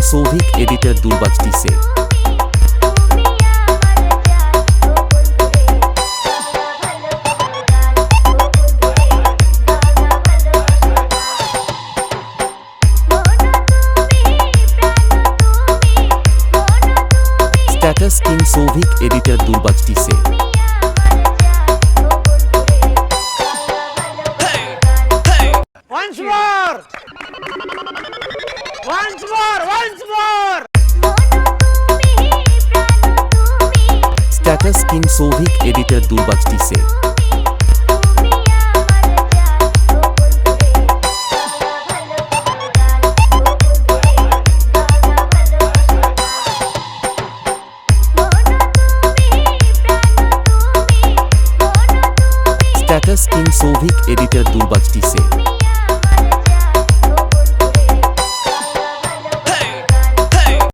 Souvik editor দুর্বাজটি সে status king Souvik editor দুর্বাজটি সে Once more! Once more! Once more! Status king Souvik editor দুর্বাজটি সে স্ট্যাটাস কিং সৌভিক এডিটর দুর্বাজটি সে